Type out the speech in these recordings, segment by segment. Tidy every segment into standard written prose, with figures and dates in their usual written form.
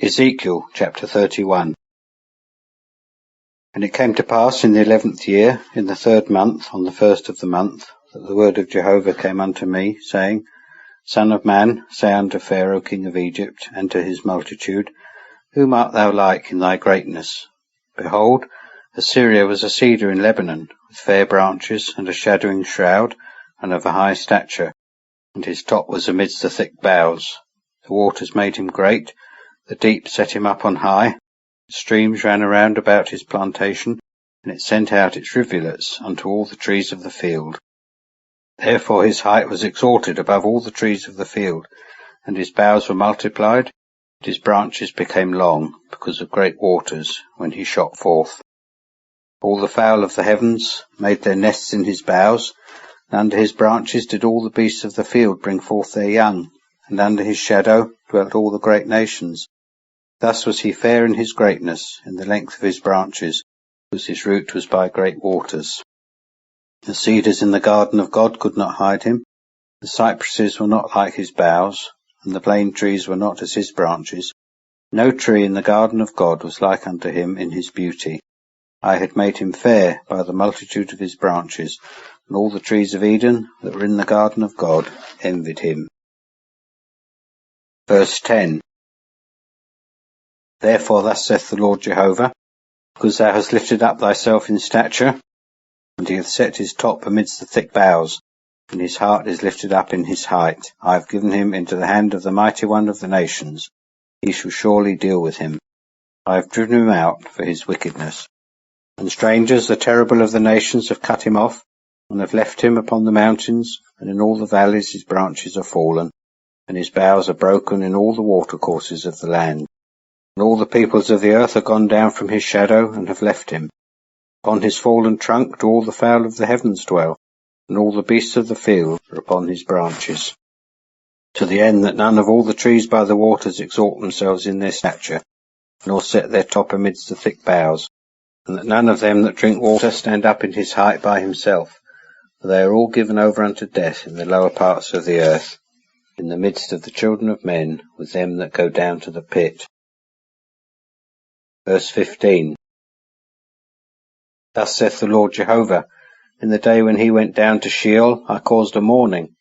Ezekiel chapter 31. And it came to pass in the 11th year, in the 3rd month, on the 1st of the month, that the word of Jehovah came unto me, saying, Son of man, say unto Pharaoh king of Egypt, and to his multitude, Whom art thou like in thy greatness? Behold, Assyria was a cedar in Lebanon, with fair branches, and a shadowing shroud, and of a high stature, and his top was amidst the thick boughs. The waters made him great, the deep set him up on high. Streams ran around about his plantation, and it sent out its rivulets unto all the trees of the field. Therefore his height was exalted above all the trees of the field, and his boughs were multiplied, and his branches became long, because of great waters, when he shot forth. All the fowl of the heavens made their nests in his boughs, and under his branches did all the beasts of the field bring forth their young, and under his shadow dwelt all the great nations. Thus was he fair in his greatness, in the length of his branches, because his root was by great waters. The cedars in the garden of God could not hide him. The cypresses were not like his boughs, and the plane trees were not as his branches. No tree in the garden of God was like unto him in his beauty. I had made him fair by the multitude of his branches, and all the trees of Eden that were in the garden of God envied him. Verse 10. Therefore thus saith the Lord Jehovah, because thou hast lifted up thyself in stature, and he hath set his top amidst the thick boughs, and his heart is lifted up in his height, I have given him into the hand of the mighty one of the nations. He shall surely deal with him. I have driven him out for his wickedness. And strangers, the terrible of the nations, have cut him off, and have left him upon the mountains, and in all the valleys his branches are fallen, and his boughs are broken in all the watercourses of the land. And all the peoples of the earth are gone down from his shadow, and have left him. Upon his fallen trunk do all the fowl of the heavens dwell, and all the beasts of the field are upon his branches. To the end that none of all the trees by the waters exalt themselves in their stature, nor set their top amidst the thick boughs, and that none of them that drink water stand up in his height by himself, for they are all given over unto death in the lower parts of the earth, in the midst of the children of men, with them that go down to the pit. Verse 15. Thus saith the Lord Jehovah, in the day when he went down to Sheol, I caused a mourning.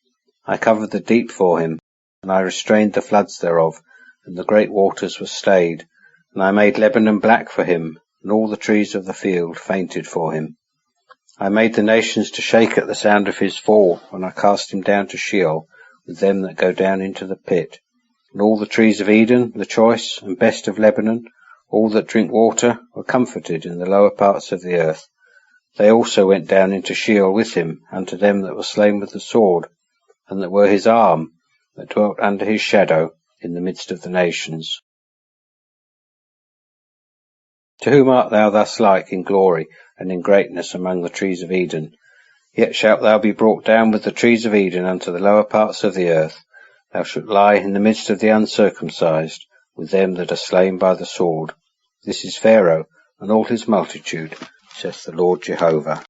I covered the deep for him, and I restrained the floods thereof, and the great waters were stayed. And I made Lebanon black for him, and all the trees of the field fainted for him. I made the nations to shake at the sound of his fall, when I cast him down to Sheol, with them that go down into the pit. And all the trees of Eden, the choice and best of Lebanon, all that drink water, were comforted in the lower parts of the earth. They also went down into Sheol with him, unto them that were slain with the sword, and that were his arm, that dwelt under his shadow in the midst of the nations. To whom art thou thus like in glory and in greatness among the trees of Eden? Yet shalt thou be brought down with the trees of Eden unto the lower parts of the earth. Thou shalt lie in the midst of the uncircumcised, with them that are slain by the sword. This is Pharaoh, and all his multitude, saith the Lord Jehovah.